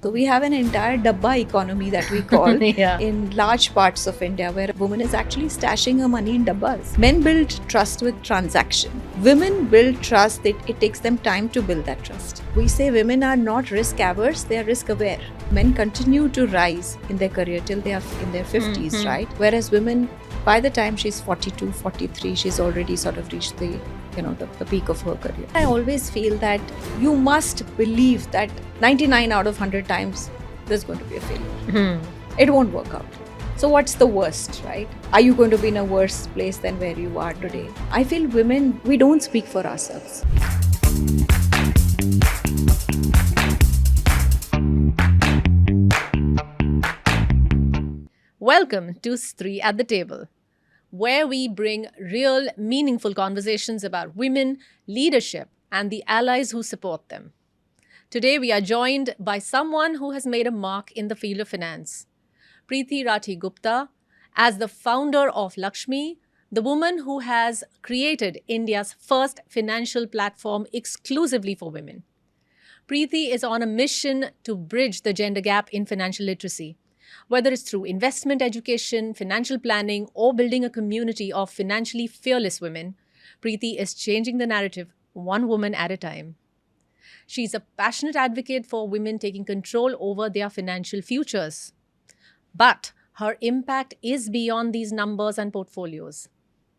So we have an entire dabba economy that we call Yeah. in large parts of India where a woman is actually stashing her money in dabbas. Men build trust with transaction. Women build trust, it takes them time to build that trust. We say women are not risk averse, they are risk aware. Men continue to rise in their career till they are in their 50s, right? Whereas women, by the time she's 42, 43, she's already sort of reached the peak of her career. I always feel that you must believe that 99 out of 100 times there's going to be a failure. It won't work out. So what's the worst, right? Are you going to be in a worse place than where you are today? I feel women, we don't speak for ourselves. Welcome to Stree at the Table, where we bring real, meaningful conversations about women, leadership, and the allies who support them. Today, we are joined by someone who has made a mark in the field of finance. Preeti Rathi Gupta, as the founder of Lakshmi, the woman who has created India's first financial platform exclusively for women. Preeti is on a mission to bridge the gender gap in financial literacy. Whether it's through investment education, financial planning, or building a community of financially fearless women, Preeti is changing the narrative one woman at a time. She's a passionate advocate for women taking control over their financial futures. But her impact is beyond these numbers and portfolios.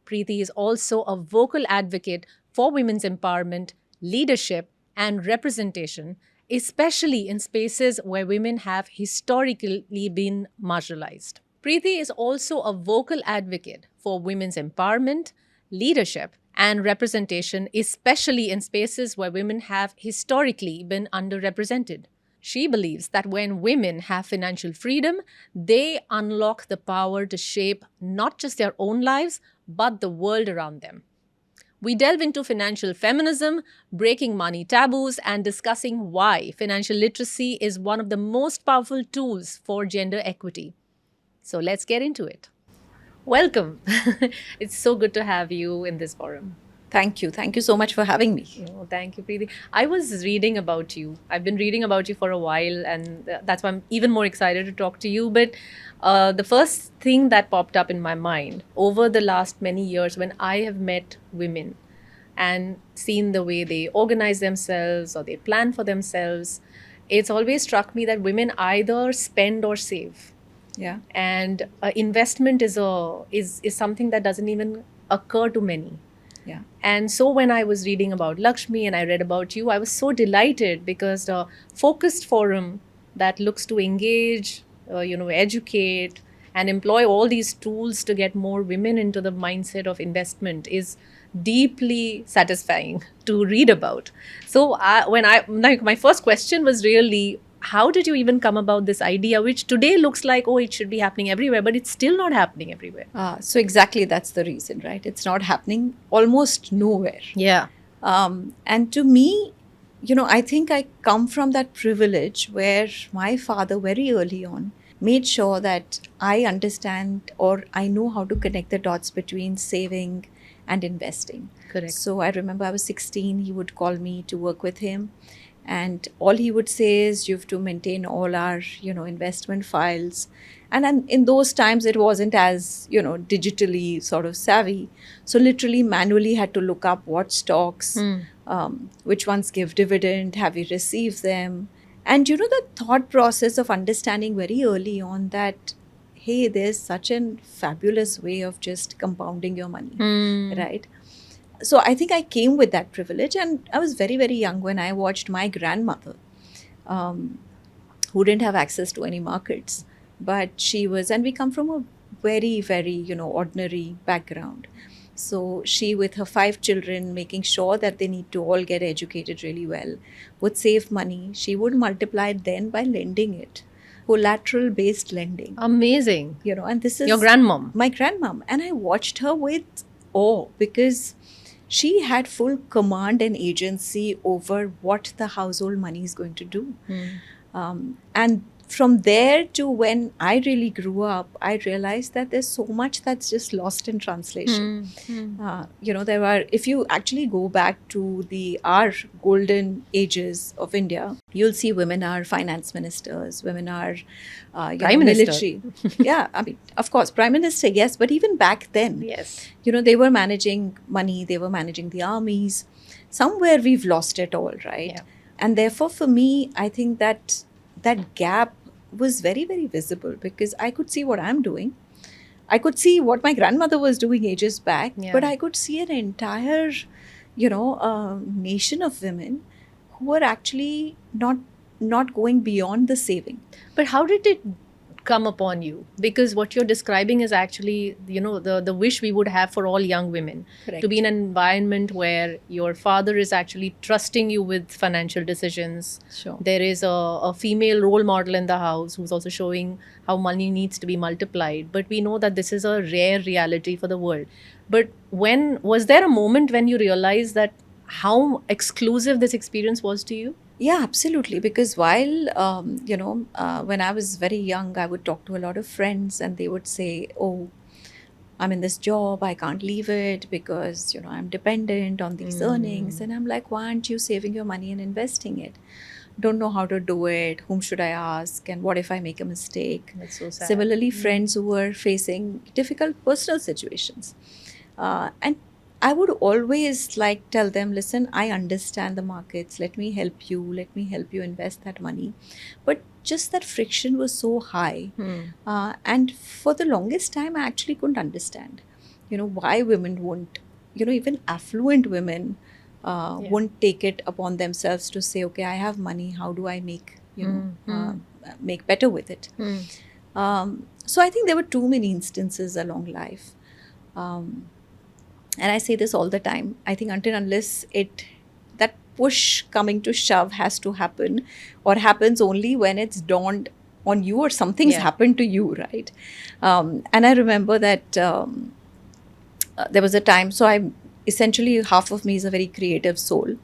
Preeti is also a vocal advocate for women's empowerment, leadership, and representation, especially in spaces where women have historically been marginalized. Preeti is also a vocal advocate for women's empowerment, leadership, and representation, especially in spaces where women have historically been underrepresented. She believes that when women have financial freedom, they unlock the power to shape not just their own lives, but the world around them. We delve into financial feminism, breaking money taboos, and discussing why financial literacy is one of the most powerful tools for gender equity. So let's get into it. Welcome. It's so good to have you in this forum. Thank you. Thank you so much for having me. Oh, thank you, Preeti. I was reading about you. I've been reading about you for a while, and that's why I'm even more excited to talk to you. But the first thing that popped up in my mind over the last many years when I have met women and seen the way they organize themselves or they plan for themselves, it's always struck me that women either spend or save. Yeah. And investment is something that doesn't even occur to many. Yeah. And so when I was reading about Lakshmi and I read about you, I was so delighted because the focused forum that looks to engage, educate, and employ all these tools to get more women into the mindset of investment is deeply satisfying to read about. So my first question was really, how did you even come about this idea, which today looks like, oh, it should be happening everywhere, but it's still not happening everywhere? So exactly that's the reason, right? It's not happening almost nowhere. Yeah. And to me, I think I come from that privilege where my father very early on made sure that I understand or I know how to connect the dots between saving and investing. Correct. So I remember I was 16, he would call me to work with him. And all he would say is, you have to maintain all our, investment files. And then in those times, it wasn't as, digitally sort of savvy. So literally manually had to look up what stocks, which ones give dividend, have we received them? And, the thought process of understanding very early on that, hey, there's such a fabulous way of just compounding your money, right? So I think I came with that privilege, and I was very, very young when I watched my grandmother, who didn't have access to any markets, but she was, and we come from a very, very, ordinary background. So she, with her 5 children, making sure that they need to all get educated really well, would save money. She would multiply it then by lending it, collateral based lending. Amazing. And this is Your grandmom. my grandmom. And I watched her with awe because she had full command and agency over what the household money is going to do. And from there to when I really grew up, I realized that there's so much that's just lost in translation. There are, if you actually go back to our golden ages of India, you'll see women are finance ministers, women are, Prime Minister. military. Yeah, I mean, of course, prime minister, yes, but even back then, Yes. they were managing money, they were managing the armies. Somewhere we've lost it all, right? Yeah. And therefore, for me, I think that that gap was very, very visible because I could see what I'm doing. I could see what my grandmother was doing ages back, Yeah. but I could see an entire, nation of women who were actually not going beyond the saving. But how did it come upon you? Because what you're describing is actually, the wish we would have for all young women. Correct. To be in an environment where your father is actually trusting you with financial decisions. Sure. There is a female role model in the house who's also showing how money needs to be multiplied. But we know that this is a rare reality for the world. But was there a moment when you realized that how exclusive this experience was to you? Yeah, absolutely. Because while, when I was very young, I would talk to a lot of friends and they would say, oh, I'm in this job, I can't leave it because, I'm dependent on these earnings. And I'm like, why aren't you saving your money and investing it? Don't know how to do it. Whom should I ask? And what if I make a mistake? That's so sad. Similarly, friends who were facing difficult personal situations. And I would always tell them, listen, I understand the markets. Let me help you. Let me help you invest that money. But just that friction was so high. And for the longest time, I actually couldn't understand, why women won't, even affluent women won't take it upon themselves to say, okay, I have money. How do I make, make better with it? So I think there were too many instances along life. And I say this all the time. I think unless that push coming to shove has to happen, or happens only when it's dawned on you or something's happened to you, right? And I remember that there was a time, so essentially half of me is a very creative soul.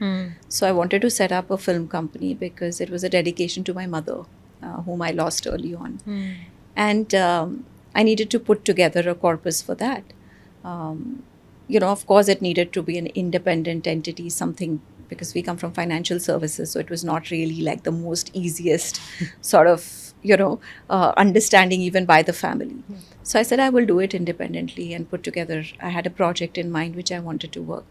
So I wanted to set up a film company because it was a dedication to my mother, whom I lost early on. And I needed to put together a corpus for that. Of course, it needed to be an independent entity, something, because we come from financial services, so it was not really like the most easiest sort of, understanding even by the family. So I said, I will do it independently and put together, I had a project in mind which I wanted to work.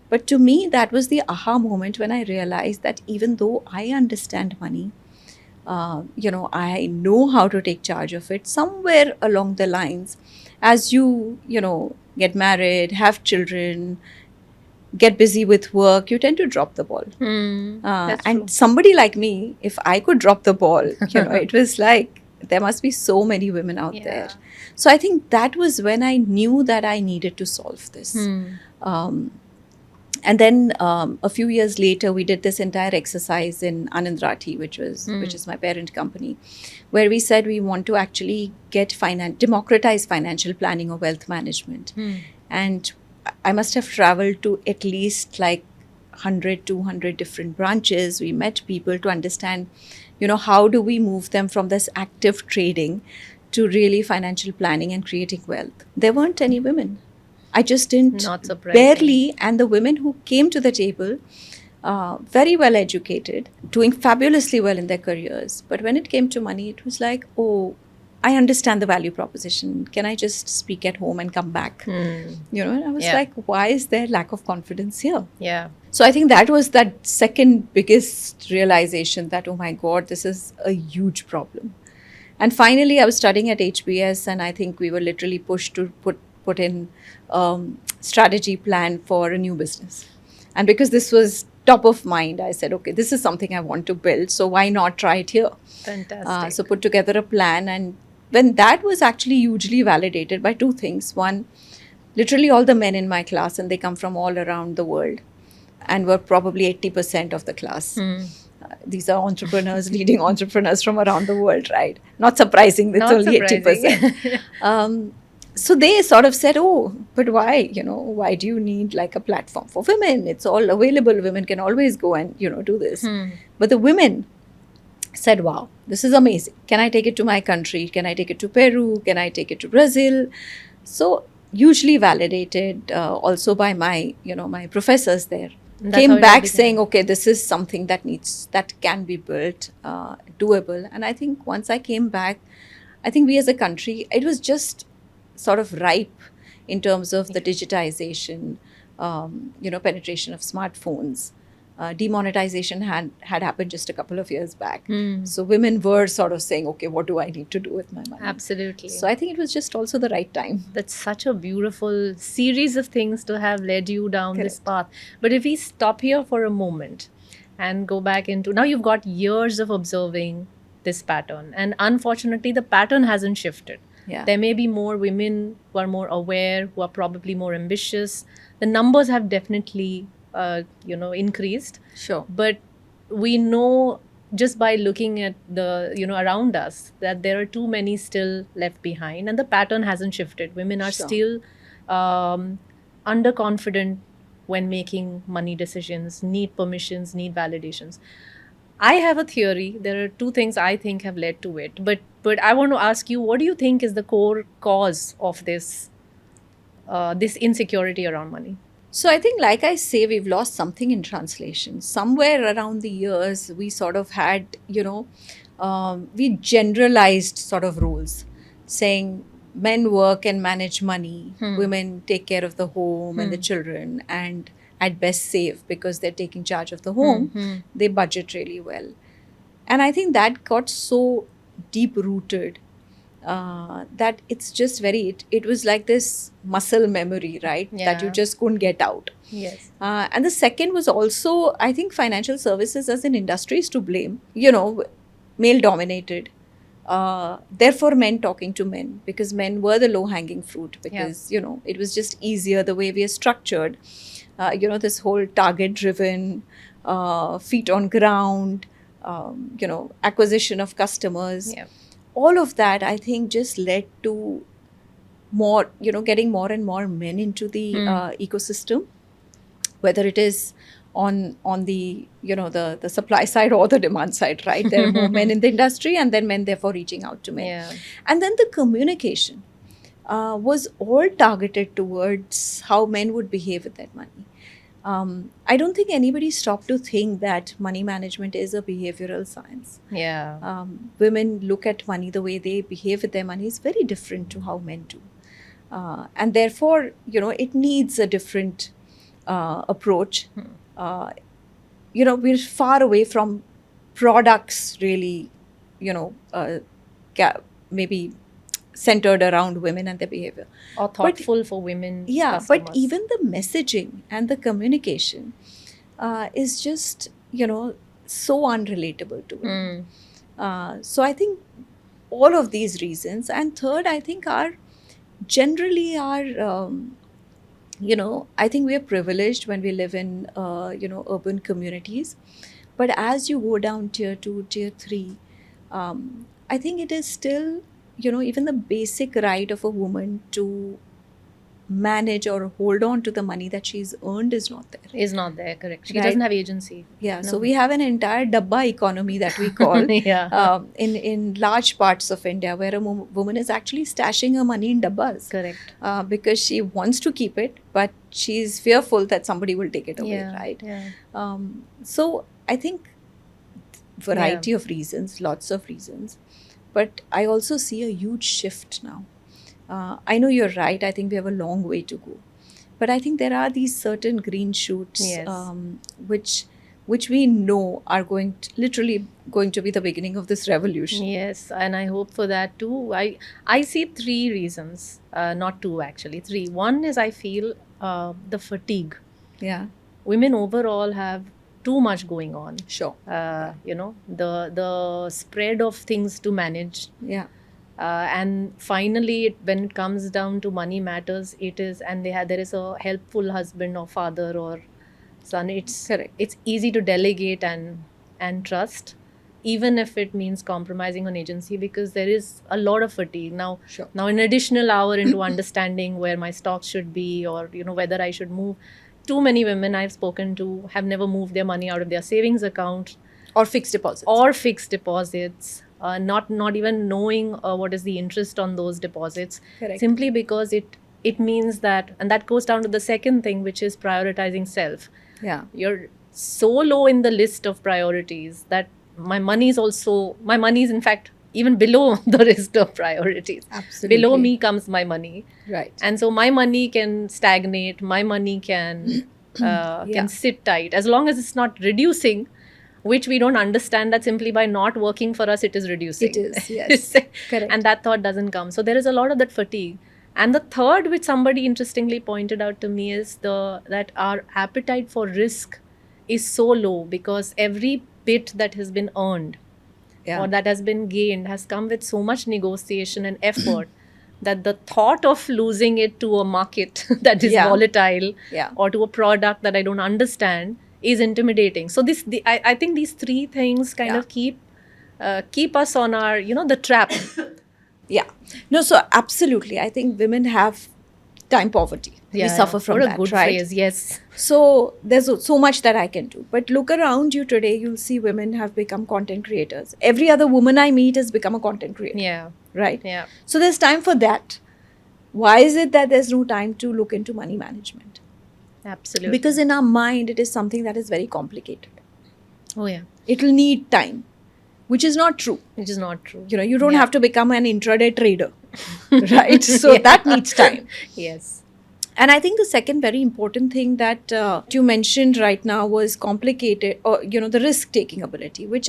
But to me, that was the aha moment when I realized that even though I understand money, I know how to take charge of it, somewhere along the lines, as you get married, have children, get busy with work, you tend to drop the ball. That's and true. somebody like me, if I could drop the ball, it was like there must be so many women out there. So I think that was when I knew that I needed to solve this. And then a few years later, we did this entire exercise in Anand Rathi, which is my parent company, where we said we want to actually democratize financial planning or wealth management. And I must have traveled to at least 100, 200 different branches. We met people to understand, how do we move them from this active trading to really financial planning and creating wealth. There weren't any women. I just didn't, Not surprising. barely. And the women who came to the table, very well educated, doing fabulously well in their careers. But when it came to money, it was like, oh, I understand the value proposition. Can I just speak at home and come back? And I was like, why is there lack of confidence here? Yeah. So I think that was that second biggest realization that, oh my God, this is a huge problem. And finally, I was studying at HBS, and I think we were literally pushed to put in strategy plan for a new business. And because this was top of mind, I said, okay, this is something I want to build, so why not try it here? Fantastic. So put together a plan, and when that was actually hugely validated by two things. One, literally all the men in my class, and they come from all around the world, and were probably 80% of the class. These are entrepreneurs, leading entrepreneurs from around the world, right? Not surprising, it's Not only surprising. 80%. So they sort of said, oh, but why? Why do you need a platform for women? It's all available. Women can always go and, do this. But the women said, wow, this is amazing. Can I take it to my country? Can I take it to Peru? Can I take it to Brazil? So hugely validated also by my, my professors there. And that's how Came it all back saying, began. okay, this is something that can be built, doable. And I think once I came back, I think we as a country, it was just sort of ripe in terms of the digitization, penetration of smartphones. Demonetization had happened just a couple of years back. Hmm. So women were sort of saying, okay, what do I need to do with my money? Absolutely. So I think it was just also the right time. That's such a beautiful series of things to have led you down this Correct. path. But if we stop here for a moment and go back into now, you've got years of observing this pattern, and unfortunately, the pattern hasn't shifted. Yeah. There may be more women who are more aware, who are probably more ambitious. The numbers have definitely, increased. Sure. But we know just by looking at the around us that there are too many still left behind, and the pattern hasn't shifted. Women are Sure. still underconfident when making money decisions, need permissions, need validations. I have a theory. There are two things I think have led to it, but I want to ask you, what do you think is the core cause of this insecurity around money? So I think, like I say, we've lost something in translation. Somewhere around the years, we sort of had, we generalized sort of roles, saying men work and manage money, women take care of the home and the children, and at best save because they're taking charge of the home. They budget really well. And I think that got so deep rooted that it's just it was like this muscle memory, right? That you Yeah. just couldn't get out. Yes. And the second was also, I think, financial services as an industry is to blame, male dominated. Therefore, men talking to men because men were the low hanging fruit because, it was just easier the way we are structured. This whole target driven, feet on ground, acquisition of customers. Yeah. All of that, I think, just led to more, getting more and more men into the ecosystem, whether it is on the the supply side or the demand side, right? There are more men in the industry, and then men therefore reaching out to men. Yeah. And then the communication was all targeted towards how men would behave with that money. I don't think anybody stopped to think that money management is a behavioral science. Yeah. Women look at money, the way they behave with their money is very different to how men do. And therefore, it needs a different approach. We're far away from products really, maybe centered around women and their behavior. Or thoughtful for women Yeah, customers. but even the messaging and the communication is just, so unrelatable to women. So I think all of these reasons. And third, I think are generally I think we are privileged when we live in, urban communities. But as you go down tier 2, tier 3, I think it is still, even the basic right of a woman to manage or hold on to the money that she's earned is not there. Is not there, correct. She Right. doesn't have agency. Yeah, so No. we have an entire dabba economy that we call Yeah. in large parts of India, where a woman is actually stashing her money in dabbas Correct. because she wants to keep it, but she's fearful that somebody will take it away, Yeah. right? Yeah. So I think variety of reasons, lots of reasons, but I also see a huge shift now. I know you're right. I think we have a long way to go, but I think there are these certain green shoots, Yes. which we know are literally going to be the beginning of this revolution. Yes, and I hope for that too. I see three reasons, not two actually, three. One is I feel the fatigue. Yeah, Women overall have too much going on. sure. The spread of things to manage. Yeah, And finally, when it comes down to money matters, it is, and there is a helpful husband or father or son. correct. It's easy to delegate and trust, even if it means compromising on agency, because there is a lot of fatigue now. Sure. Now, an additional hour into understanding where my stocks should be, or whether I should move. Too many women I've spoken to have never moved their money out of their savings account. Or fixed deposits. or fixed deposits, not even knowing what is the interest on those deposits, Correct. simply because it means that, and that goes down to the second thing, which is prioritizing self. Yeah. You're so low in the list of priorities that my money is in fact even below the list of priorities. Absolutely. Below me comes my money, Right. and so my money can stagnate, my money can Yeah. can sit tight as long as it's not reducing, which we don't understand that simply by not working for us it is reducing. It is, yes. Correct. And that thought doesn't come. So there is a lot of that fatigue. And the third, which somebody interestingly pointed out to me, is that our appetite for risk is so low because every bit that has been earned Yeah. or that has been gained has come with so much negotiation and effort that the thought of losing it to a market that is Yeah. volatile Yeah. or to a product that I don't understand is intimidating. So I think these three things kind Yeah. of keep us on our, the trap. Yeah. No, so absolutely. I think women have time poverty. We suffer from what that, a good right? phrase. Yes. So there's so much that I can do. But look around you today, you'll see women have become content creators. Every other woman I meet has become a content creator, Yeah. right? Yeah. So there's time for that. Why is it that there's no time to look into money management? Absolutely. Because in our mind, it is something that is very complicated. Oh yeah, It'll need time, which is not true. which is not true. You don't Yeah. have to become an intraday trader, right? So that needs time. Yes. And I think the second very important thing that you mentioned right now was complicated, or the risk-taking ability, which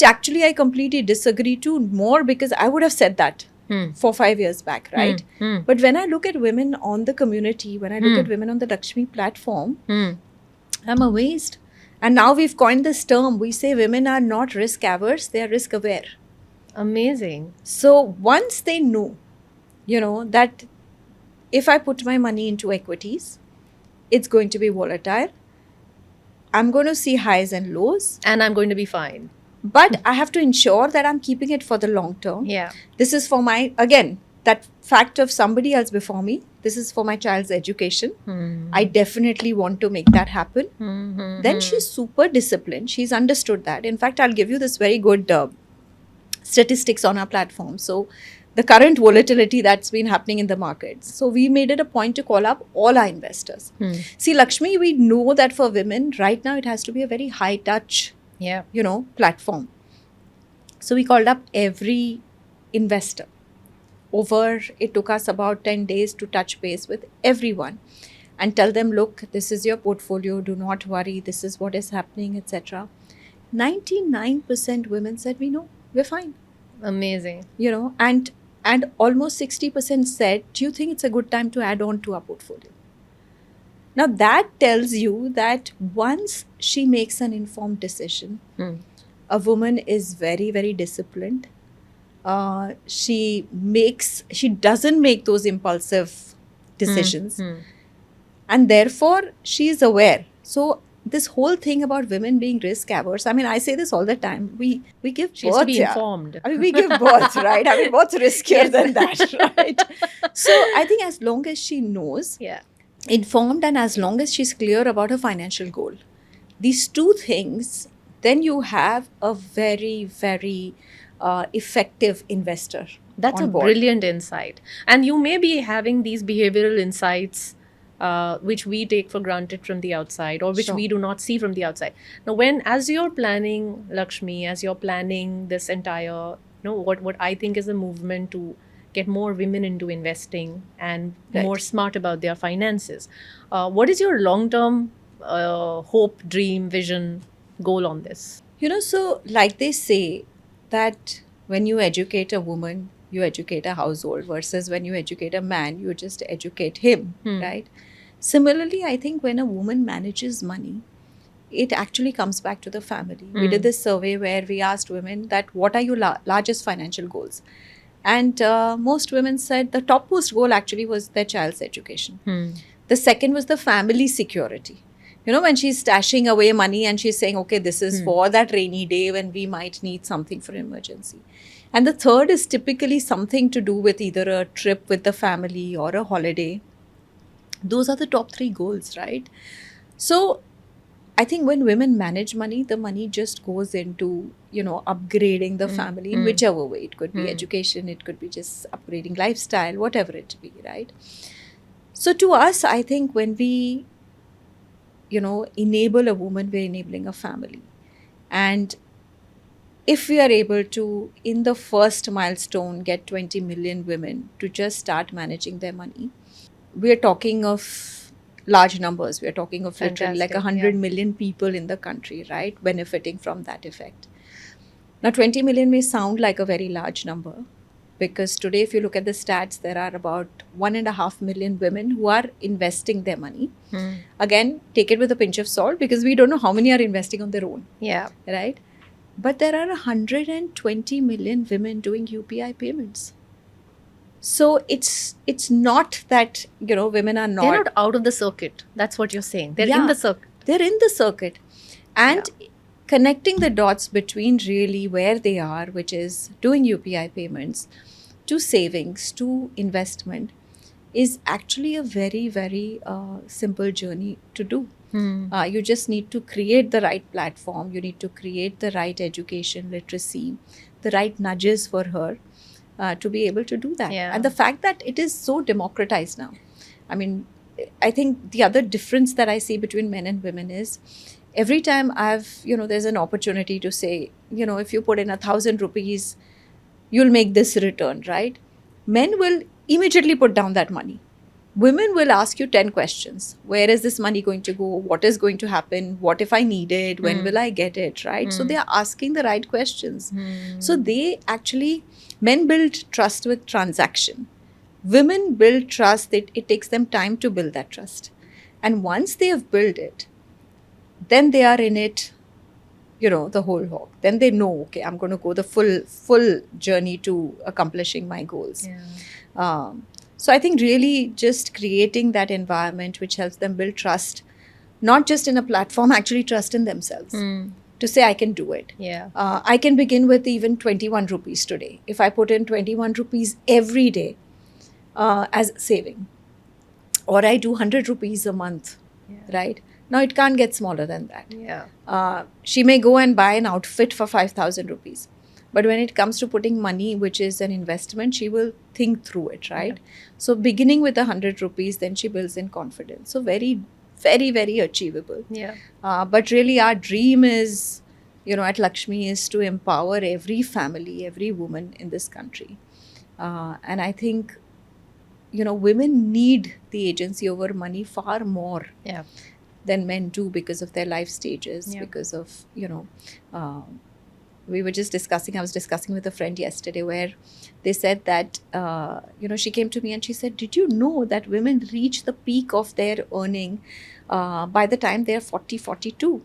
actually I completely disagree to more, because I would have said that 4-5 years back, right? But when I look at women on the community, when I look at women on the Lakshmi platform, I'm amazed. And now we've coined this term. We say women are not risk averse; they are risk aware. Amazing. So once they know, that if I put my money into equities, it's going to be volatile. I'm going to see highs and lows, And I'm going to be fine. but I have to ensure that I'm keeping it for the long term. Yeah. This is for that fact of somebody else before me. This is for my child's education. I definitely want to make that happen. Then she's super disciplined. She's understood that. In fact, I'll give you this very good statistics on our platform. So the current volatility that's been happening in the markets. So we made it a point to call up all our investors. See, Lakshmi, we know that for women, right now it has to be a very high touch, Yeah. platform. So we called up every investor. It took us about 10 days to touch base with everyone and tell them, look, this is your portfolio, do not worry, this is what is happening, etc. 99% women said, we know, we're fine. Amazing. And almost 60% said, do you think it's a good time to add on to our portfolio? Now that tells you that once she makes an informed decision, a woman is very, very disciplined. She doesn't make those impulsive decisions. And therefore, she is aware. So this whole thing about women being risk averse, I mean, I say this all the time. We give She has birth. to be informed. I mean, we give birth, right? I mean, what's riskier than that, right? So I think as long as she knows, Yeah. informed, and as long as she's clear about her financial goal, these two things, then you have a very, very effective investor. That's on a board. brilliant insight. And you may be having these behavioral insights which we take for granted from the outside, or which Sure. we do not see from the outside. Now, as you're planning, Lakshmi, as you're planning this entire, what I think is a movement to get more women into investing and Right. more smart about their finances, what is your long-term hope, dream, vision, goal on this? So like they say that when you educate a woman, you educate a household, versus when you educate a man, you just educate him, right? Similarly, I think when a woman manages money, it actually comes back to the family. We did this survey where we asked women that what are your largest financial goals? And most women said the topmost goal actually was their child's education. The second was the family security. When she's stashing away money and she's saying, okay, this is for that rainy day when we might need something for emergency. And the third is typically something to do with either a trip with the family or a holiday. Those are the top 3 goals, right? So I think when women manage money, the money just goes into, upgrading the family in whichever way. It could be education, it could be just upgrading lifestyle, whatever it be, right? So to us, I think when we, enable a woman, we're enabling a family. And if we are able to, in the first milestone, get 20 million women to just start managing their money, we are talking of large numbers. We are talking of literally like Fantastic, 100 yeah. million people in the country, right, benefiting from that effect. Now, 20 million may sound like a very large number, because today, if you look at the stats, there are about 1.5 million women who are investing their money. Again, take it with a pinch of salt, because we don't know how many are investing on their own, Yeah. right? But there are 120 million women doing UPI payments. So it's not that, women are not. They're not out of the circuit. That's what you're saying. They're in Yeah, the circuit. they're in the circuit. And connecting the dots between really where they are, which is doing UPI payments, to savings, to investment, is actually a very, very simple journey to do. You just need to create the right platform. You need to create the right education, literacy, the right nudges for her to be able to do that. Yeah. And the fact that it is so democratized now. I mean, I think the other difference that I see between men and women is every time there's an opportunity to say, if you put in 1,000 rupees, you'll make this return, right? Men will immediately put down that money. Women will ask you 10 questions. Where is this money going to go? What is going to happen? What if I need it? When will I get it? Right? So they are asking the right questions. So they actually, men build trust with transaction. Women build trust. It takes them time to build that trust. And once they have built it, then they are in it, the whole hog. Then they know, okay, I'm going to go the full journey to accomplishing my goals. So I think really just creating that environment which helps them build trust, not just in a platform, actually trust in themselves. To say, I can do it. Yeah. I can begin with even 21 rupees today. If I put in 21 rupees every day as saving, or I do 100 rupees a month, right? Now it can't get smaller than that. Yeah. She may go and buy an outfit for 5,000 rupees. But when it comes to putting money, which is an investment, she will think through it, right? So beginning with 100 rupees, then she builds in confidence. So very, very, very achievable. Yeah. But really our dream is, at Lakshmi, is to empower every family, every woman in this country. And I think, women need the agency over money far more Yeah. than men do, because of their life stages, Yeah. because of, we were just discussing, I was discussing with a friend yesterday, where they said that, she came to me and she said, did you know that women reach the peak of their earning by the time they're 40, 42?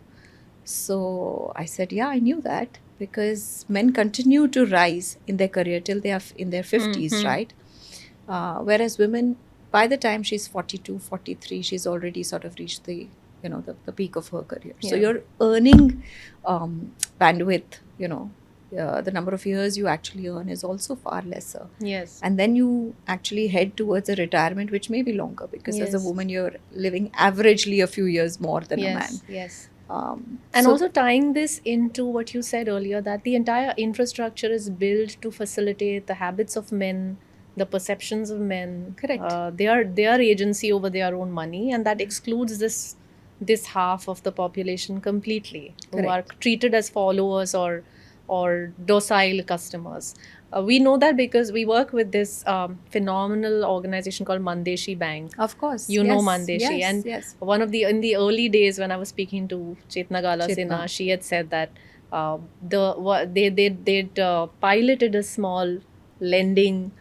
So I said, yeah, I knew that, because men continue to rise in their career till they are in their 50s, right? Whereas women, by the time she's 42, 43, she's already sort of reached the peak of her career. So your earning bandwidth, the number of years you actually earn is also far lesser. Yes. And then you actually head towards a retirement which may be longer, because as a woman you're living averagely a few years more than a man. Yes. And And also tying this into what you said earlier, that the entire infrastructure is built to facilitate the habits of men, the perceptions of men. Correct. Their agency over their own money, and that excludes this half of the population completely, who are treated as followers or docile customers. We know that because we work with this phenomenal organization called Mandeshi Bank. Of course. You know Mandeshi. Yes, And one of in the early days when I was speaking to Chetna Gala Chetna. Sinha, she had said that they'd piloted a small lending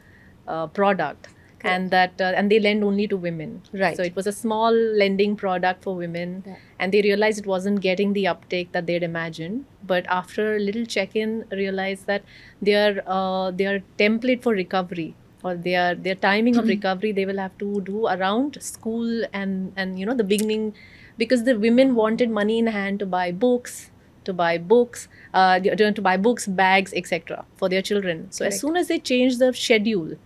product. And that and they lend only to women. Right. So it was a small lending product for women, and they realized it wasn't getting the uptake that they'd imagined. But after a little check-in, realized that their template for recovery, or their timing of recovery, they will have to do around school and the beginning, because the women wanted money in hand to buy books, bags, etc. for their children. So as soon as they changed the schedule,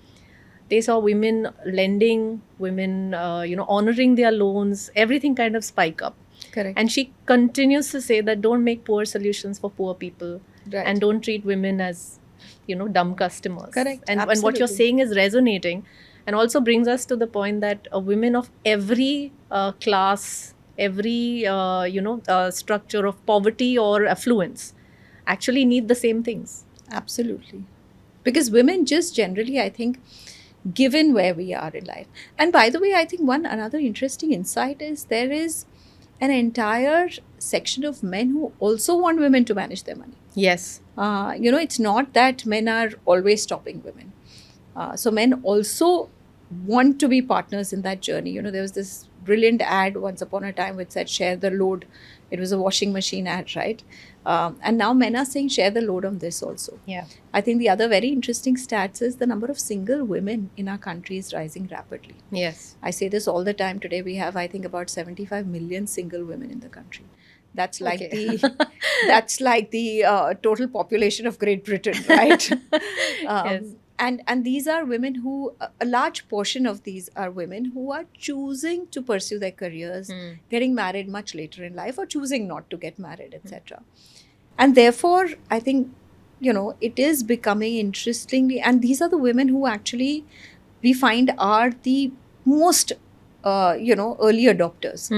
they saw women lending, women, honoring their loans, everything kind of spike up. Correct. And she continues to say that don't make poor solutions for poor people, Right. and don't treat women as, dumb customers. Correct. And what you're Absolutely. saying is resonating, and also brings us to the point that women of every class, every structure of poverty or affluence actually need the same things. Absolutely. Because women just generally, I think, given where we are in life. And by the way, I think one another interesting insight is there is an entire section of men who also want women to manage their money. Yes. It's not that men are always stopping women. So men also want to be partners in that journey. There was this brilliant ad once upon a time which said share the load. It was a washing machine ad, right? And now men are saying share the load on this also. Yeah. I think the other very interesting stats is the number of single women in our country is rising rapidly. Yes. I say this all the time. Today we have, I think, about 75 million single women in the country. That's like Okay. the total population of Great Britain, right? Yes. And these are women who, a large portion of these are women who are choosing to pursue their careers, getting married much later in life, or choosing not to get married, etc. And therefore, I think, it is becoming interestingly, and these are the women who actually we find are the most, early adopters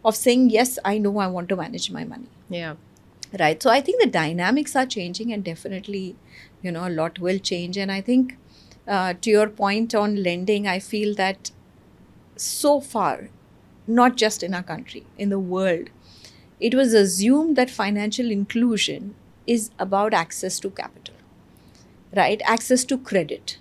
of saying, yes, I know I want to manage my money. Yeah. Right. So I think the dynamics are changing, and definitely, a lot will change. And I think, to your point on lending, I feel that so far, not just in our country, in the world, it was assumed that financial inclusion is about access to capital, right? Access to credit.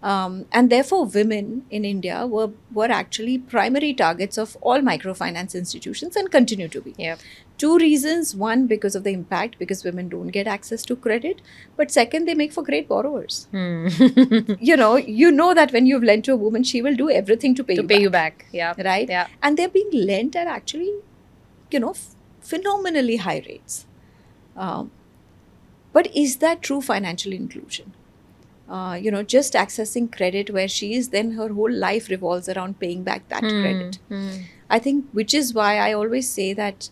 And therefore, women in India were actually primary targets of all microfinance institutions and continue to be. Yeah. Two reasons. One, because of the impact, because women don't get access to credit. But second, they make for great borrowers. You know that when you've lent to a woman, she will do everything to pay you back. Yeah. Right? Yeah. And they're being lent at actually, phenomenally high rates. But is that true financial inclusion? Just accessing credit where she is, then her whole life revolves around paying back that credit. I think, which is why I always say that,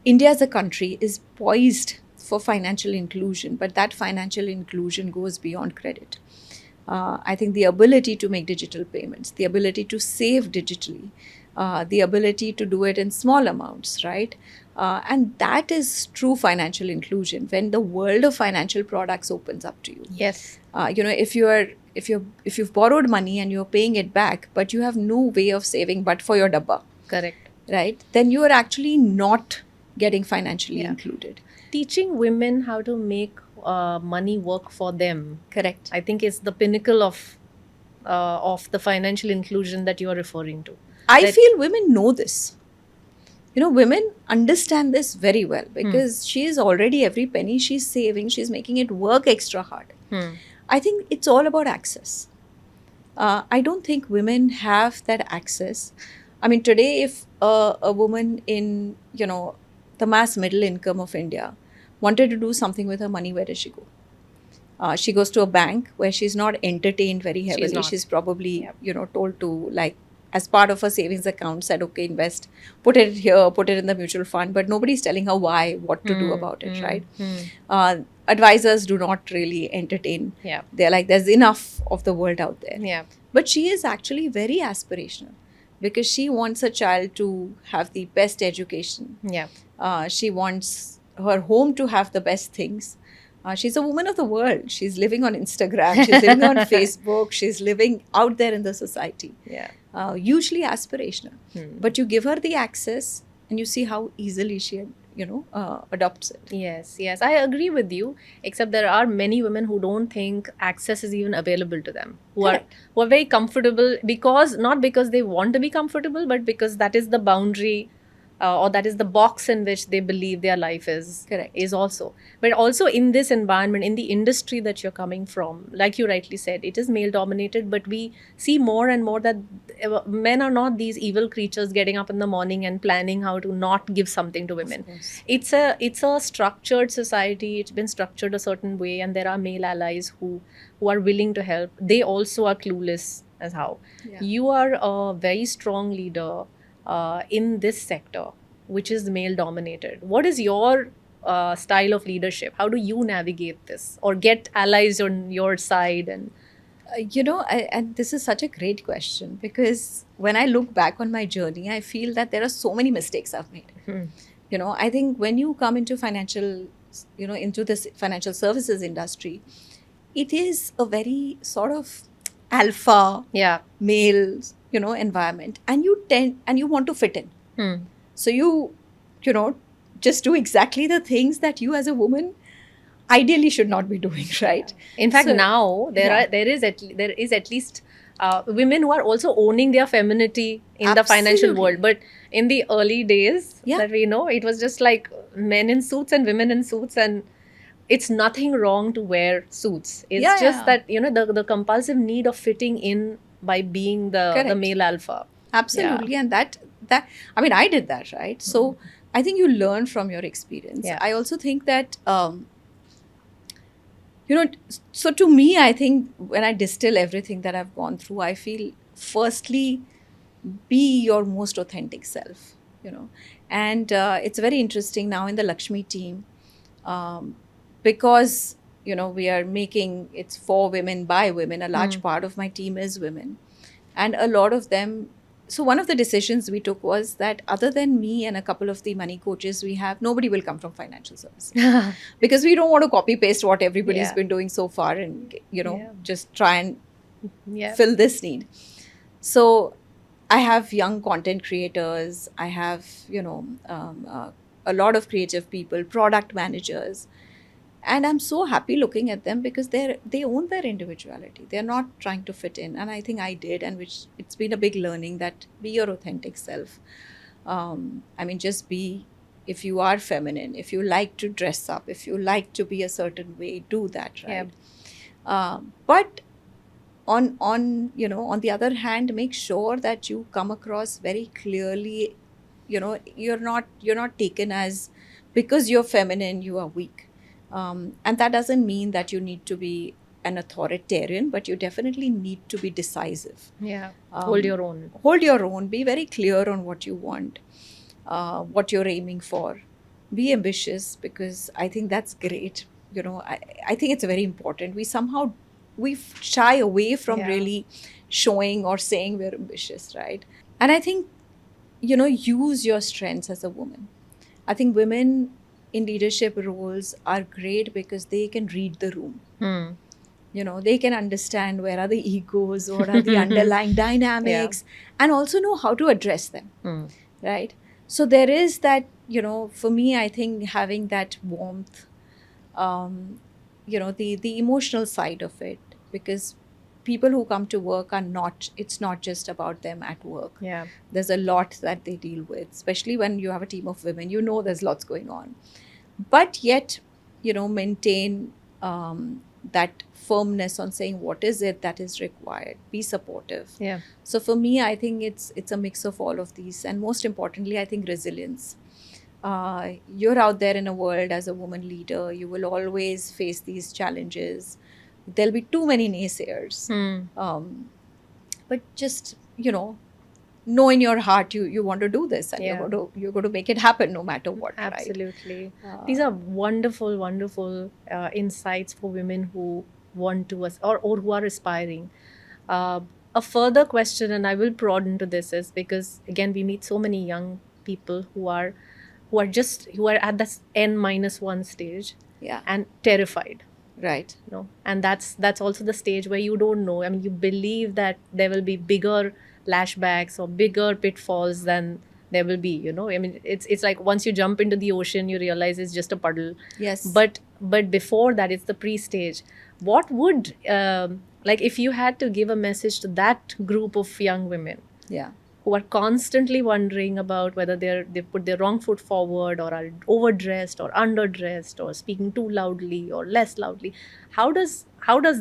India as a country is poised for financial inclusion, but that financial inclusion goes beyond credit. I think the ability to make digital payments, the ability to save digitally, the ability to do it in small amounts, right? And that is true financial inclusion when the world of financial products opens up to you. Yes. If you've borrowed money and you're paying it back, but you have no way of saving but for your dabba, Correct. right? Then you are actually not getting financially included. Teaching women how to make money work for them, Correct. I think is the pinnacle of the financial inclusion that you are referring to. I feel women know this. Women understand this very well because she is already, every penny she's saving, she's making it work extra hard. I think it's all about access. I don't think women have that access. I mean, today, if a woman in, the mass middle income of India wanted to do something with her money, where does she go? She goes to a bank where she's not entertained very heavily. She's probably, told to, like, as part of her savings account, said, okay, invest, put it here, put it in the mutual fund, but nobody's telling her why, what to do about it, right? Advisors do not really entertain. Yeah. They're like, there's enough of the world out there. Yeah. But she is actually very aspirational because she wants a child to have the best education. Yeah. She wants her home to have the best things. She's a woman of the world. She's living on Instagram. She's living on Facebook. She's living out there in the society. Yeah. Hugely aspirational. But you give her the access and you see how easily she, adopts it. Yes, I agree with you, except there are many women who don't think access is even available to them, who are very comfortable not because they want to be comfortable, but because that is the boundary or that is the box in which they believe their life is. Correct. Is also. But also in this environment, in the industry that you're coming from, like you rightly said, it is male dominated, but we see more and more that men are not these evil creatures getting up in the morning and planning how to not give something to women. It's a structured society. It's been structured a certain way, and there are male allies who are willing to help. They also are clueless as how. Yeah. You are a very strong leader. in this sector, which is male dominated. What is your style of leadership? How do you navigate this or get allies on your side? And and this is such a great question, because when I look back on my journey, I feel that there are so many mistakes I've made. I think when you come into into this financial services industry, it is a very sort of alpha yeah. male, environment, and you want to fit in. So you know, just do exactly the things that you as a woman ideally should not be doing, right? In fact, So- now Yeah. there is at least women who are also owning their femininity in the financial Absolutely. world. But in the early days Yeah. that we know, it was just like men in suits and women in suits, and it's nothing wrong to wear suits. It's Yeah, just yeah. that the compulsive need of fitting in by being the Correct. male alpha. Absolutely. And that I mean, I did that, right? So I think you learn from your experience. Yeah. I also think that so to me, I think when I distill everything that I've gone through, I feel, firstly, be your most authentic self, and it's very interesting now in the Lakshmi team, um, because we are making it's for women by women. A large part of my team is women, and a lot of them. So one of the decisions we took was that, other than me and a couple of the money coaches we have, nobody will come from financial services, because we don't want to copy paste what everybody's Yeah. been doing so far and Yeah. just try and Yeah. fill this need. So I have young content creators. I have a lot of creative people, product managers, and I'm so happy looking at them, because they own their individuality. They're not trying to fit in, and I think I did, and which it's been a big learning, that be your authentic self. I mean, just be. If you are feminine, if you like to dress up, if you like to be a certain way, do that, right? But on the other hand, make sure that you come across very clearly. You're not taken as, because you're feminine you are weak, and that doesn't mean that you need to be an authoritarian, but you definitely need to be decisive. Yeah. Um, Hold your own. Hold your own. Be very clear on what you want, what you're aiming for. Be ambitious, because I think that's great. I think it's very important. We shy away from Yeah. really showing or saying we're ambitious, right? And I think, use your strengths as a woman. I think women in leadership roles are great because they can read the room. They can understand where are the egos, what are the underlying dynamics, and also know how to address them, right? So there is that, for me, I think having that warmth, the emotional side of it, because people who come to work it's not just about them at work. Yeah. There's a lot that they deal with, especially when you have a team of women. There's lots going on, but yet maintain that firmness on saying what is it that is required. Be supportive. Yeah. So for me, I think it's a mix of all of these, and most importantly, I think resilience. You're out there in a world as a woman leader. You will always face these challenges. There'll be too many naysayers. But just know in your heart you want to do this, and Yeah. you're going to make it happen no matter what. Absolutely. Right? These are wonderful, wonderful insights for women who want to or who are aspiring. A further question, and I will prod into this, is because again we meet so many young people who are at this N-1 stage Yeah. and terrified. Right. And that's also the stage where you don't know. I mean, you believe that there will be bigger lashbacks or bigger pitfalls than there will be. I mean, it's like once you jump into the ocean, you realize it's just a puddle. Yes. But before that, it's the pre-stage. What would like if you had to give a message to that group of young women Yeah. who are constantly wondering about whether they put their wrong foot forward, or are overdressed or underdressed, or speaking too loudly or less loudly, how does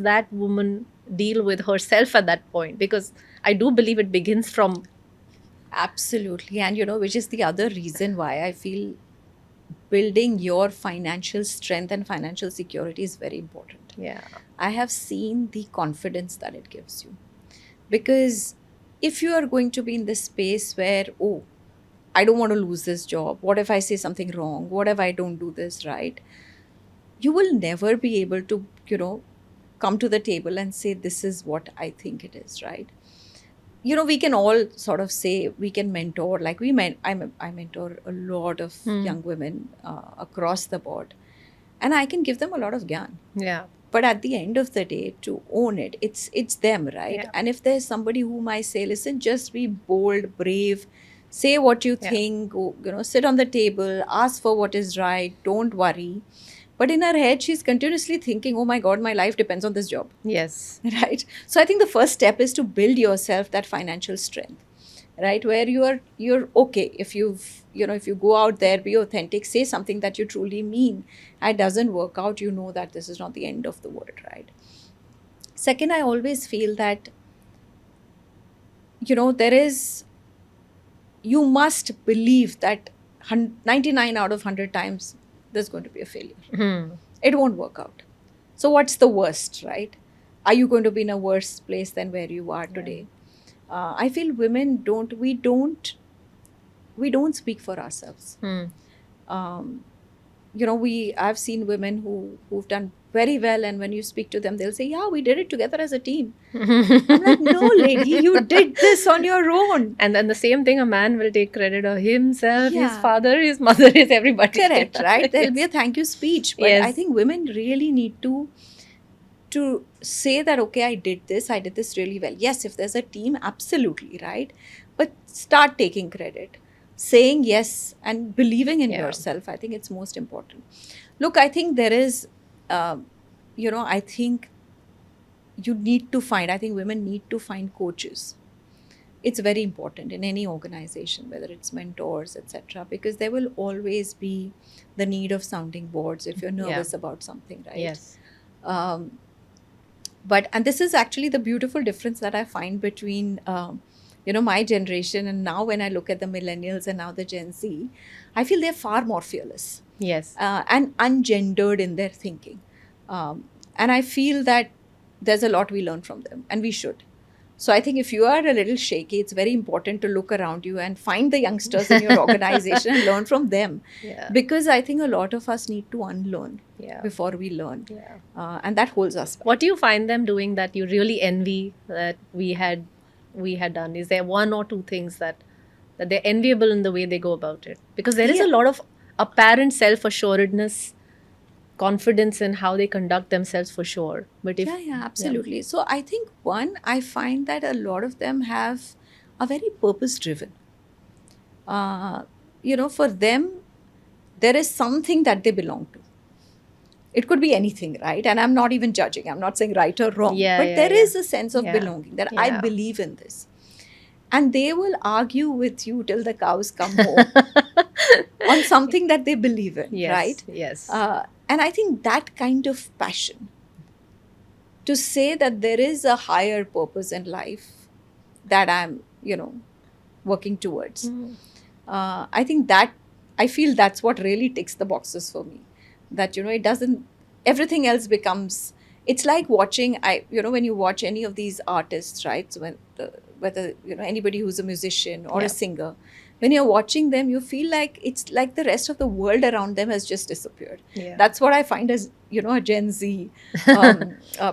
that woman deal with herself at that point? Because I do believe it begins from Absolutely. And which is the other reason why I feel building your financial strength and financial security is very important. yeah I have seen the confidence that it gives you. Because if you are going to be in this space where, I don't want to lose this job. What if I say something wrong? What if I don't do this right? You will never be able to, come to the table and say, this is what I think it is, right? We can all sort of say we can mentor, like I mentor a lot of young women across the board, and I can give them a lot of gyan. Yeah. But at the end of the day, to own it, it's them, right? Yeah. And if there's somebody whom I say, listen, just be bold, brave, say what you Yeah. think, sit on the table, ask for what is right, don't worry. But in her head, she's continuously thinking, oh my God, my life depends on this job. Yes. Right? So I think the first step is to build yourself that financial strength, right? Where you're okay. If if you go out there, be authentic, say something that you truly mean, it doesn't work out, you know that this is not the end of the world, right? Second, I always feel that, there is, you must believe that 99 out of 100 times there's going to be a failure. It won't work out. So what's the worst, right? Are you going to be in a worse place than where you are today? I feel women don't speak for ourselves. I've seen women who've done very well, and when you speak to them, they'll say, yeah, we did it together as a team. I'm like, no, lady, you did this on your own. And then the same thing, a man will take credit of himself, his Yeah. father, his mother, his everybody. Correct, right? There'll be a thank you speech. But Yes. I think women really need to say that, okay, I did this really well. Yes, if there's a team, absolutely, right? But start taking credit, saying yes, and believing in Yeah. yourself. I think it's most important. Look, I think there is, I think I think women need to find coaches. It's very important in any organization, whether it's mentors, etc., because there will always be the need of sounding boards if you're nervous about something, right? Yes. And this is actually the beautiful difference that I find between, my generation and now when I look at the millennials and now the Gen Z, I feel they're far more fearless Yes. and ungendered in their thinking. And I feel that there's a lot we learn from them, and we should. So I think if you are a little shaky, it's very important to look around you and find the youngsters in your organization and learn from them. Yeah. Because I think a lot of us need to unlearn Yeah. before we learn. Yeah. And that holds us back. What do you find them doing that you really envy that we had done? Is there one or two things that they're enviable in the way they go about it? Because there is a Yeah. lot of apparent self-assuredness, confidence in how they conduct themselves for sure. But if Yeah, absolutely. So I think I find that a lot of them are very purpose driven. For them, there is something that they belong to. It could be anything, right? And I'm not even judging. I'm not saying right or wrong. Yeah, but yeah, there yeah. is a sense of Yeah. belonging that I Yeah. believe in this. And they will argue with you till the cows come home on something that they believe in, yes, right? Yes. And I think that kind of passion to say that there is a higher purpose in life that I'm, working towards. I think that I feel that's what really ticks the boxes for me. That, it doesn't, everything else becomes, it's like watching, when you watch any of these artists, right? So whether, anybody who's a musician or Yeah. a singer, when you're watching them, you feel like it's like the rest of the world around them has just disappeared. Yeah. That's what I find as, a Gen Z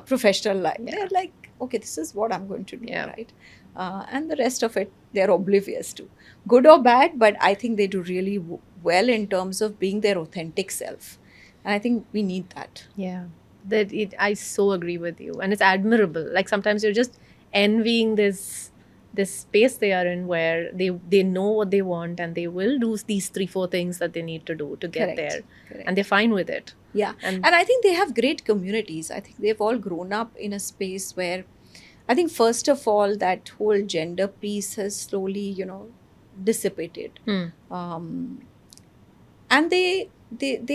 professional life. Yeah. They're like, okay, this is what I'm going to do, Yeah. right? And the rest of it, they're oblivious to. Good or bad, but I think they do really well in terms of being their authentic self. And I think we need that. Yeah, I so agree with you, and it's admirable. Like sometimes you're just envying this space they are in, where they know what they want and they will do these 3-4 things that they need to do to get Correct. there, Correct. and they're fine with it. Yeah. And And I think they have great communities. I think they've all grown up in a space where I think, first of all, that whole gender piece has slowly, dissipated. And they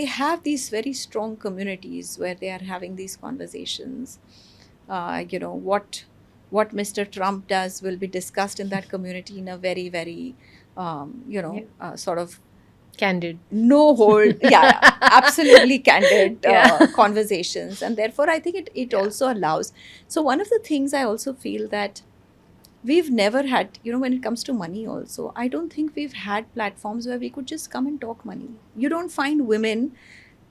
have these very strong communities where they are having these conversations. What Mr. Trump does will be discussed in that community in a very, very, sort of candid. no hold, absolutely candid Yeah. conversations. And therefore, I think it also allows. So one of the things I also feel that we've never had, when it comes to money also, I don't think we've had platforms where we could just come and talk money. You don't find women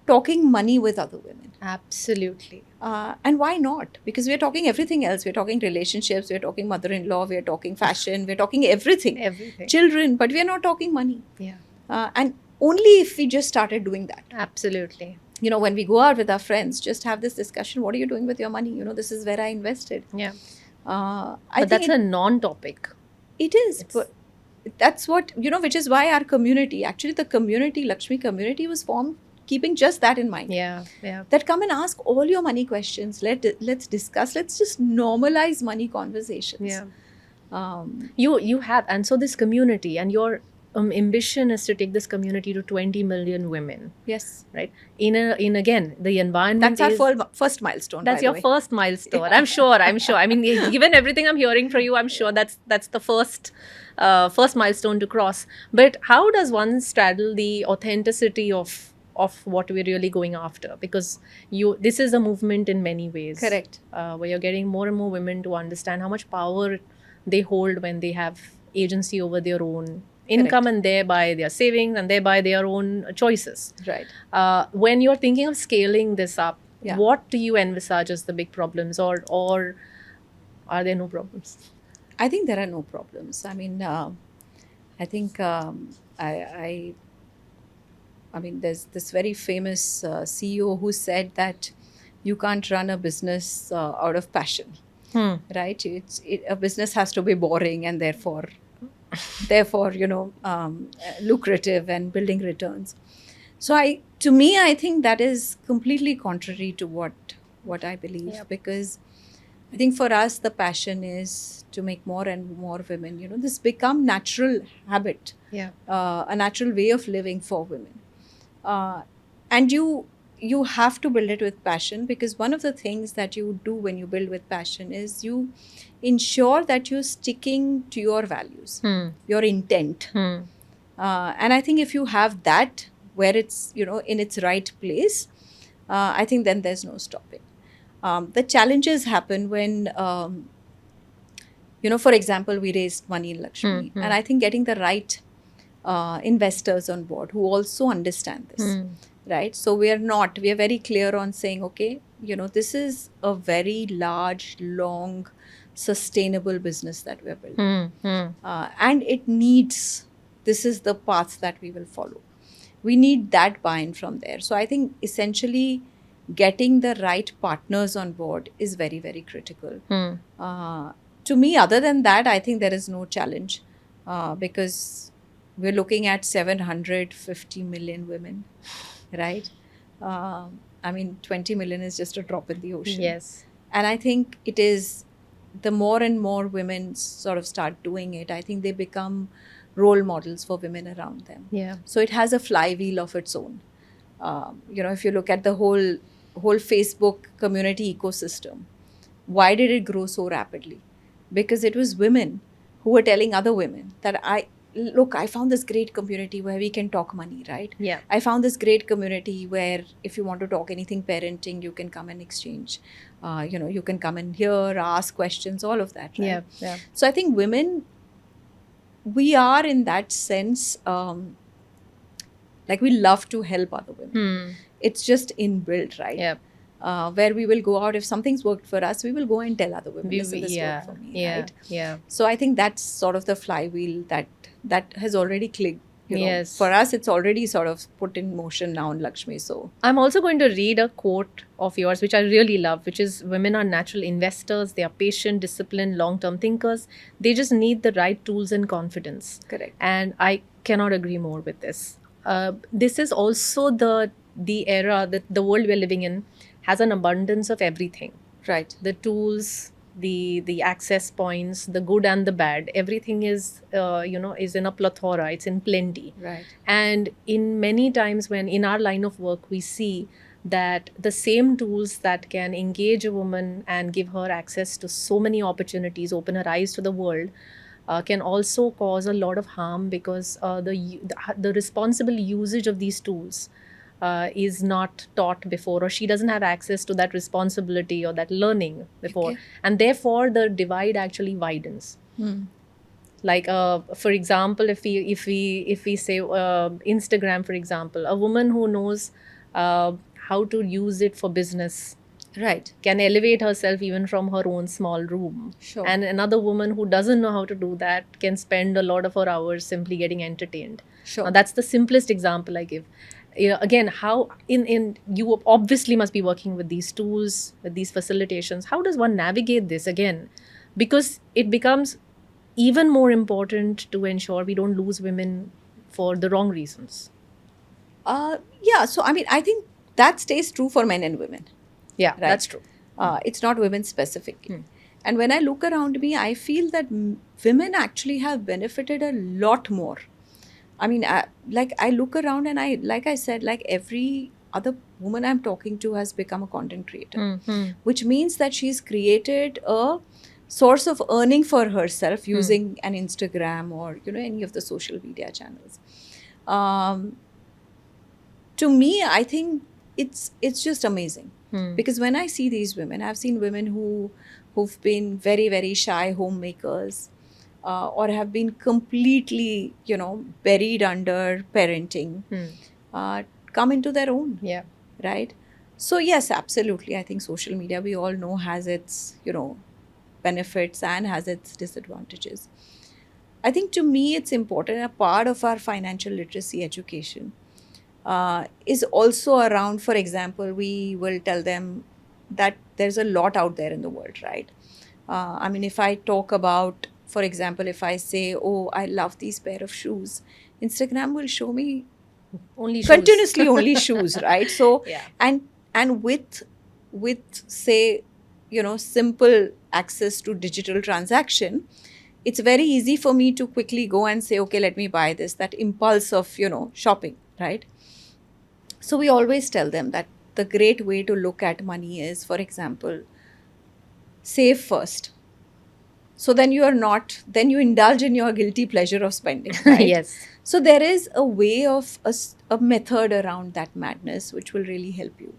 talking money with other women. Absolutely. And why not? Because we're talking everything else. We're talking relationships, we're talking mother-in-law, we're talking fashion, we're talking everything. Everything. Children, but we're not talking money. Yeah. And only if we just started doing that. Absolutely. When we go out with our friends, just have this discussion. What are you doing with your money? This is where I invested. Yeah. I But think that's a non-topic. it is. It's- But that's what, which is why our community, actually the community, Lakshmi community, was formed keeping just that in mind. Yeah. Yeah. That come and ask all your money questions. Let's discuss. Let's just normalize money conversations. Yeah. Um, You have, and so this community and your ambition is to take this community to 20 million women, yes. right? In again, the environment That's our is, first milestone. that's by your the way. first milestone. I'm sure. I mean, given everything I'm hearing from you, I'm sure that's the first milestone to cross. But how does one straddle the authenticity of what we're really going after? Because this is a movement in many ways. Correct. Where you're getting more and more women to understand how much power they hold when they have agency over their own income and thereby their savings and thereby their own choices. Right. When you're thinking of scaling this up, Yeah. what do you envisage as the big problems, or are there no problems? I think there are no problems. I mean, I think I mean, there's this very famous CEO who said that you can't run a business out of passion, right? A business has to be boring and therefore, lucrative and building returns. So to me, I think that is completely contrary to what I believe. Yep. Because I think for us, the passion is to make more and more women, this become natural habit, Yeah. a natural way of living for women. And you have to build it with passion, because one of the things that you do when you build with passion is you ensure that you're sticking to your values, your intent. And I think if you have that where it's, in its right place, I think then there's no stopping. The challenges happen when, for example, we raised money in Lakshmi. And I think getting the right investors on board who also understand this, right? So we are very clear on saying, okay, this is a very large, long, sustainable business that we're building. And this is the path that we will follow. We need that buy-in from there. So I think essentially getting the right partners on board is very, very critical. To me, other than that, I think there is no challenge because we're looking at 750 million women, right? I mean, 20 million is just a drop in the ocean. Yes. And I think it is, the more and more women sort of start doing it, I think they become role models for women around them. Yeah. So it has a flywheel of its own. If you look at the whole Facebook community ecosystem, why did it grow so rapidly? Because it was women who were telling other women that I found this great community where we can talk money, right? Yeah. I found this great community where if you want to talk anything parenting, you can come and exchange. You can come in here, ask questions, all of that, right? Yeah. Yeah. So I think women, we are in that sense, like we love to help other women. It's just inbuilt, right? Yeah. Where we will go out, if something's worked for us, we will go and tell other women, listen, this Yeah. worked for me, Yeah. right? Yeah. So I think that's sort of the flywheel that has already clicked. Yes. For us, it's already sort of put in motion now in Lakshmi. So I'm also going to read a quote of yours, which I really love, which is, women are natural investors. They are patient, disciplined, long-term thinkers. They just need the right tools and confidence. correct. And I cannot agree more with this. This is also the era that the world we're living in has an abundance of everything. Right. The tools, the access points, the good and the bad, everything is in a plethora. It's in plenty. Right. And in many times when in our line of work, we see that the same tools that can engage a woman and give her access to so many opportunities, open her eyes to the world, can also cause a lot of harm because the responsible usage of these tools is not taught before, or she doesn't have access to that responsibility or that learning before. Okay. And therefore, the divide actually widens. Like for example, if we say Instagram, for example, a woman who knows how to use it for business Right. can elevate herself even from her own small room. Sure. And another woman who doesn't know how to do that can spend a lot of her hours simply getting entertained. Sure. Now, that's the simplest example I give. Again, how in you obviously must be working with these tools, with these facilitations. How does one navigate this again? Because it becomes even more important to ensure we don't lose women for the wrong reasons. Yeah. So, I mean, I think that stays true for men and women. Yeah, Right. that's true. It's not women specifically. And when I look around me, I feel that women actually have benefited a lot more. I mean, I look around and like I said, like every other woman I'm talking to has become a content creator, which means that she's created a source of earning for herself using an Instagram or, any of the social media channels. To me, I think it's just amazing. Because when I see these women, I've seen women who've been very, very shy homemakers, or have been completely, buried under parenting, come into their own, Yeah. right? So yes, absolutely. I think social media, we all know, has its, benefits and has its disadvantages. I think to me, it's important. A part of our financial literacy education is also around, for example, we will tell them that there's a lot out there in the world, right? I mean, if I talk about, for example, if I say, oh, I love these pair of shoes, Instagram will show me Only shoes. continuously only shoes, right? So, Yeah. and with say, simple access to digital transaction, it's very easy for me to quickly go and say, okay, let me buy this, that impulse of, shopping, right? So we always tell them that the great way to look at money is, for example, save first. So then then you indulge in your guilty pleasure of spending, right? Yes. So there is a way of a method around that madness which will really help you.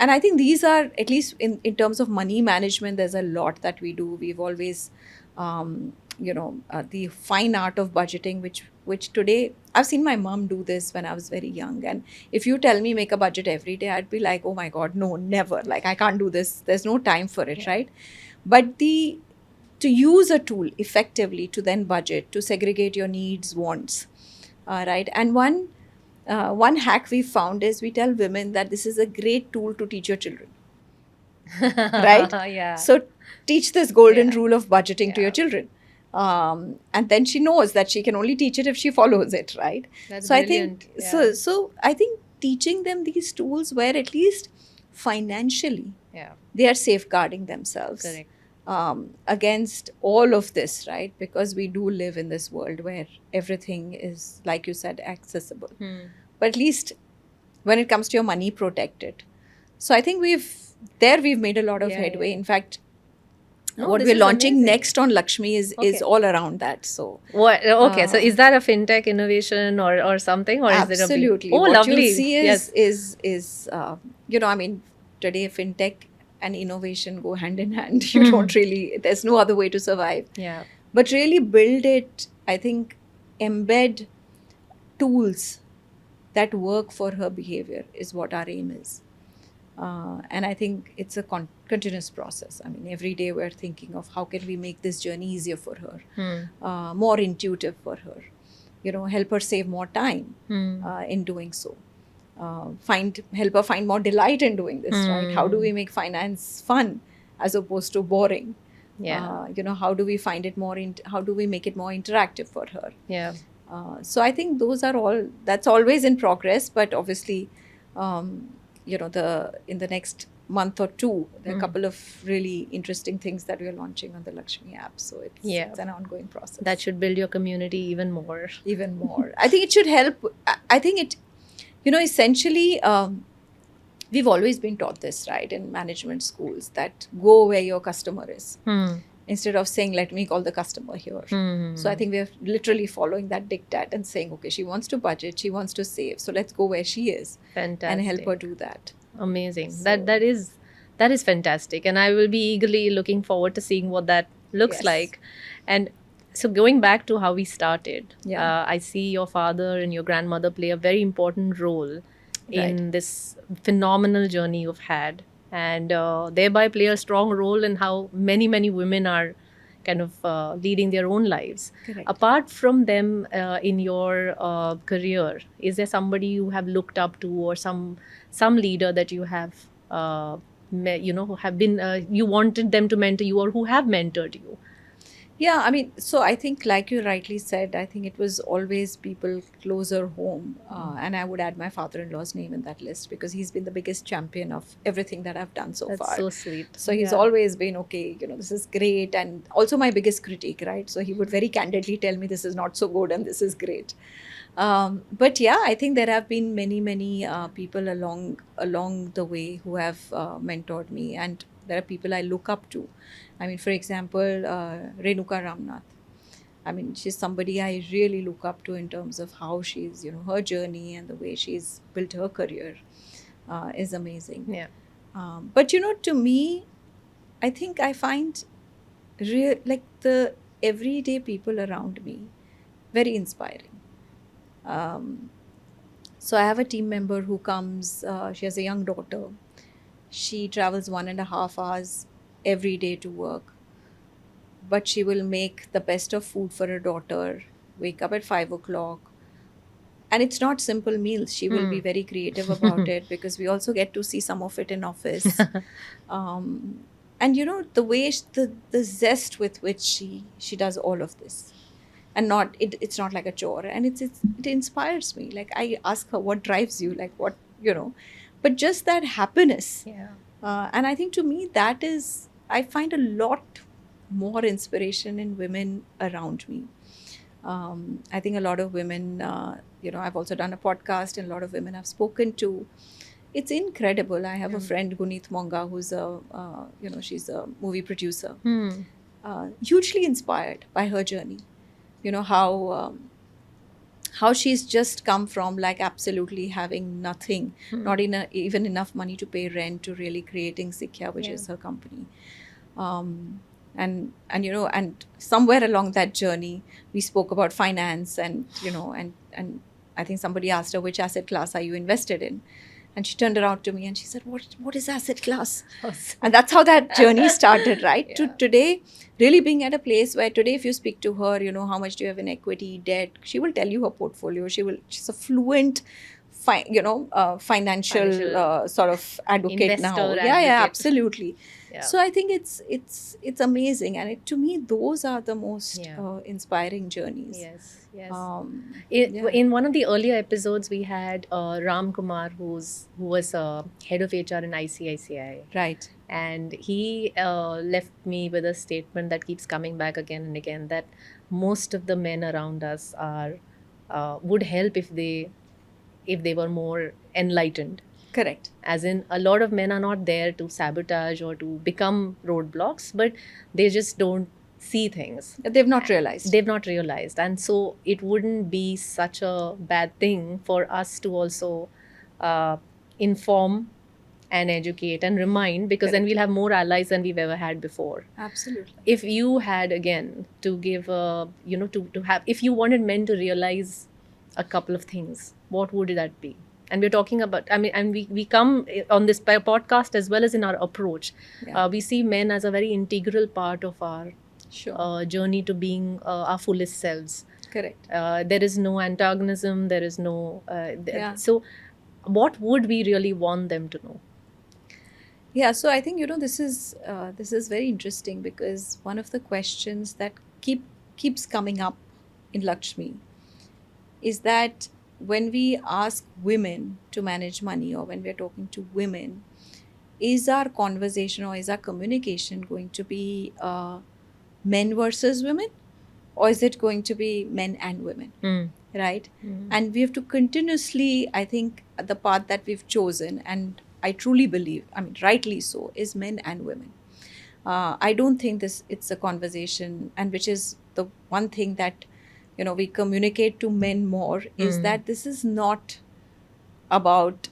And I think these are, at least in terms of money management, there's a lot that we do. We've always, the fine art of budgeting, which today, I've seen my mom do this when I was very young. And if you tell me make a budget every day, I'd be like, oh my God, no, never. Like, I can't do this. There's no time for it, right? But to use a tool effectively to then budget, to segregate your needs, wants, right? And one hack we found is we tell women that this is a great tool to teach your children, right? Yeah. So teach this golden Yeah. rule of budgeting to Yeah. your children. And then she knows that she can only teach it if she follows it, right? That's so brilliant. I think so I think teaching them these tools where at least financially Yeah. they are safeguarding themselves Correct. against all of this, right? Because we do live in this world where everything is, like you said, accessible. But at least when it comes to your money, protect it. So I think we've made a lot of Yeah, headway. yeah. In fact, No, what this we're is launching amazing. next on Lakshmi is Okay. all around that. So What? Okay, so Uh, is that a fintech innovation or something, or is it a absolutely, Oh, what lovely. you'll see Yes. is I mean, today fintech and innovation go hand in hand. You don't really, there's no other way to survive. Yeah. But really build it, I think, embed tools that work for her behavior is what our aim is. And I think it's a continuous process. I mean, every day we're thinking of how can we make this journey easier for her, more intuitive for her, help her save more time in doing so. Help her find more delight in doing this, right? How do we make finance fun as opposed to boring? Yeah. How do we find it how do we make it more interactive for her? Yeah. So I think that's always in progress, but obviously, in the next month or two, there are a couple of really interesting things that we're launching on the Lakshmi app. So it's an ongoing process. That should build your community even more. Even more. I think it should help. I think it, essentially, we've always been taught this, right, in management schools, that go where your customer is. Instead of saying, let me call the customer here. So I think we're literally following that diktat and saying, okay, she wants to budget, she wants to save. So let's go where she is Fantastic. and help her do that. Amazing. So- That is fantastic, and I will be eagerly looking forward to seeing what that looks Yes. like. And so going back to how we started, Yeah. I see your father and your grandmother play a very important role in Right. this phenomenal journey you've had, and thereby play a strong role in how many women are kind of leading their own lives. Correct. Apart from them, in your career, is there somebody you have looked up to, or some leader that you have who have been you wanted them to mentor you, or who have mentored you? Yeah, I mean, so I think, like you rightly said, I think it was always people closer home. And I would add my father in law's name in that list because he's been the biggest champion of everything that I've done so That's far. so sweet. So he's Yeah. always been, okay, this is great. And also my biggest critique, right? So he would very candidly tell me this is not so good and this is great. But yeah, I think there have been many people along the way who have mentored me, and there are people I look up to. I mean, for example, Renuka Ramnath. I mean, she's somebody I really look up to in terms of how she's, her journey and the way she's built her career is amazing. Yeah. But to me, I think I find like the everyday people around me very inspiring. Um, so I have a team member who comes. She has a young daughter. She travels 1.5 hours every day to work, but she will make the best of food for her daughter. Wake up at 5 o'clock, and it's not simple meals. She will be very creative about it because we also get to see some of it in office. And the way the zest with which she does all of this, and it's not like a chore, and it inspires me. Like, I ask her, what drives you, like, what, but just that happiness. Yeah. And I think, to me, that is, I find a lot more inspiration in women around me. I think a lot of women, I've also done a podcast, and a lot of women I've spoken to. It's incredible. I have a friend, Guneet Monga, who's she's a movie producer. Hugely inspired by her journey. How she's just come from, like, absolutely having nothing, not even enough money to pay rent, to really creating Sikya, which is her company. And somewhere along that journey, we spoke about finance, and I think somebody asked her, which asset class are you invested in? And she turned around to me and she said, what is asset class? And that's how that journey started, right? Yeah. To today, really being at a place where today, if you speak to her, how much do you have in equity, debt, she will tell you her portfolio. She's a fluent, financial sort of advocate now. Investor Yeah, advocate. absolutely. Yeah. So I think it's amazing, and to me, those are the most inspiring journeys. Yes. In one of the earlier episodes, we had Ram Kumar, who was head of HR in ICICI. Right. And he left me with a statement that keeps coming back again and again, that most of the men around us would help if they were more enlightened. Correct. As in, a lot of men are not there to sabotage or to become roadblocks, but they just don't see things. They've not realized. And so it wouldn't be such a bad thing for us to also inform and educate and remind, because then we'll have more allies than we've ever had before. Absolutely. If you had, again, to give if you wanted men to realize a couple of things, what would that be? And we're talking about, and we come on this podcast as well as in our approach. Yeah. We see men as a very integral part of our journey to being our fullest selves. Correct. There is no antagonism. There is no. So, what would we really want them to know? Yeah. So I think this is very interesting, because one of the questions that keeps coming up in Lakshmi is that when we ask women to manage money, or when we're talking to women, is our conversation or is our communication going to be men versus women, or is it going to be men and women? Right? And we have to continuously, I think, the path that we've chosen, and I truly believe, rightly so, is men and women. I don't think it's a conversation, and which is the one thing that we communicate to men more, is that this is not about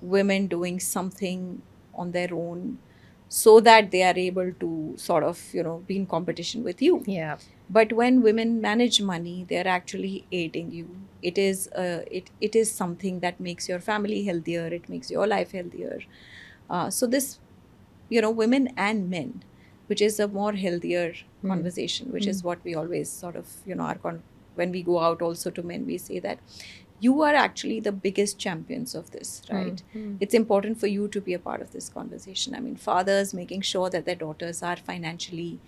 women doing something on their own so that they are able to sort of, be in competition with you. Yeah. But when women manage money, they're actually aiding you. It is something that makes your family healthier, it makes your life healthier. So this, women and men, which is a more healthier conversation, which is what we always sort of, when we go out also to men, we say that you are actually the biggest champions of this, right? It's important for you to be a part of this conversation. I mean, fathers making sure that their daughters are financially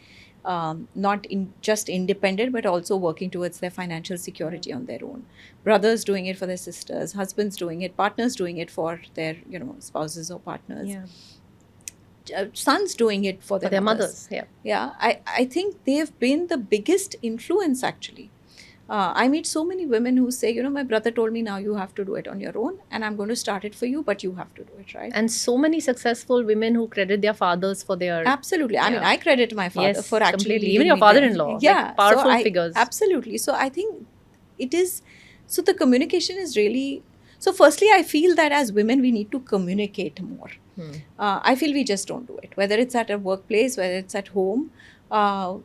not just independent, but also working towards their financial security on their own. Brothers doing it for their sisters, husbands doing it, partners doing it for their, spouses or partners. Yeah. Sons doing it for their, mothers. Yeah. Yeah, I think they've been the biggest influence actually. I meet so many women who say, my brother told me now you have to do it on your own and I'm going to start it for you, but you have to do it, right? And so many successful women who credit their fathers for their... Absolutely. I mean, I credit my father Yes, for actually completely. leading Even your me there. father-in-law. Yeah. Like powerful So figures. Absolutely. So I think it is... So the communication is really... So firstly, I feel that as women, we need to communicate more. I feel we just don't do it. Whether it's at a workplace, whether it's at home,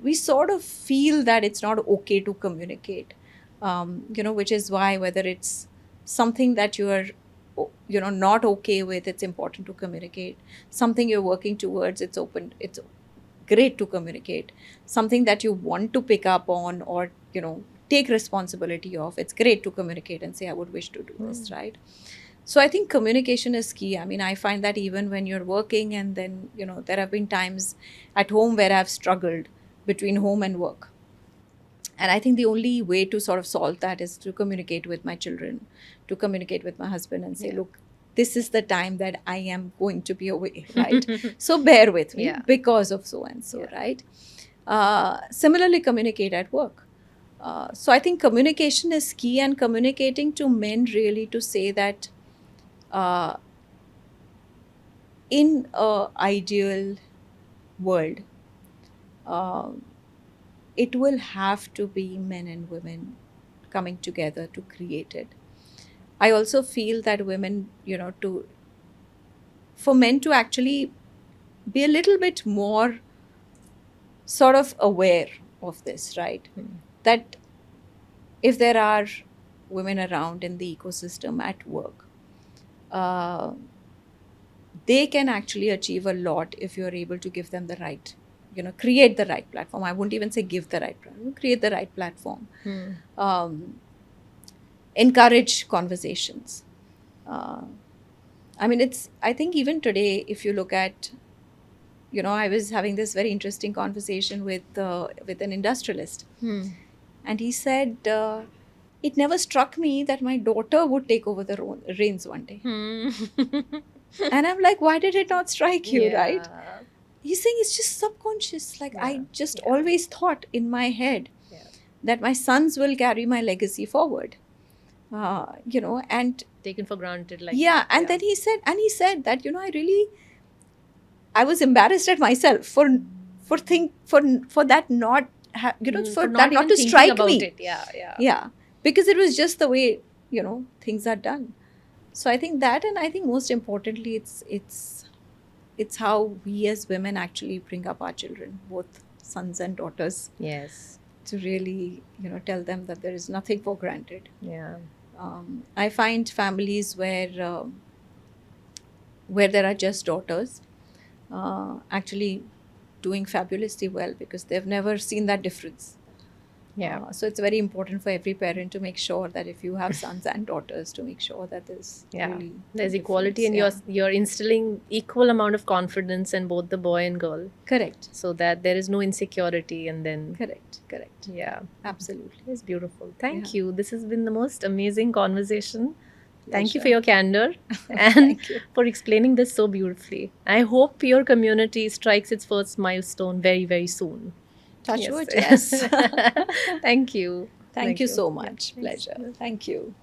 we sort of feel that it's not okay to communicate. Which is why whether it's something that you are, not okay with, it's important to communicate. Something you're working towards, it's great to communicate. Something that you want to pick up on or, take responsibility of, it's great to communicate and say, I would wish to do this, right? So I think communication is key. I mean, I find that even when you're working and then, there have been times at home where I've struggled between home and work. And I think the only way to sort of solve that is to communicate with my children, to communicate with my husband and say, look, this is the time that I am going to be away, right? So bear with me because of so and so, right? Similarly, communicate at work. So I think communication is key, and communicating to men really to say that in an ideal world, it will have to be men and women coming together to create it. I also feel that women, for men to actually be a little bit more sort of aware of this, right? That if there are women around in the ecosystem at work, they can actually achieve a lot if you're able to give them the right, create the right platform. I wouldn't even say give the right platform, create the right platform. Encourage conversations. I mean, I think even today, if you look at, I was having this very interesting conversation with an industrialist. And he said, it never struck me that my daughter would take over the reins one day. And I'm like, why did it not strike you, right? He's saying it's just subconscious. Like, I just always thought in my head that my sons will carry my legacy forward. And taken for granted. And then he said that, I was embarrassed at myself for that not, for that not to strike me. Yeah. Because it was just the way, things are done. So I think that, and I think most importantly, it's how we as women actually bring up our children, both sons and daughters. Yes. To really, tell them that there is nothing for granted. Yeah. I find families where there are just daughters actually doing fabulously well because they've never seen that difference. Yeah. So it's very important for every parent to make sure that if you have sons and daughters, to make sure that there's equality, and you're instilling equal amount of confidence in both the boy and girl. Correct. So that there is no insecurity, and then correct. Yeah, absolutely. It's beautiful. Thank you. This has been the most amazing conversation. Thank you for Pleasure. your candor and for explaining this so beautifully. I hope your community strikes its first milestone very, very soon. Touch wood, yes. Thank you. Thank you so much. Pleasure. Thank you.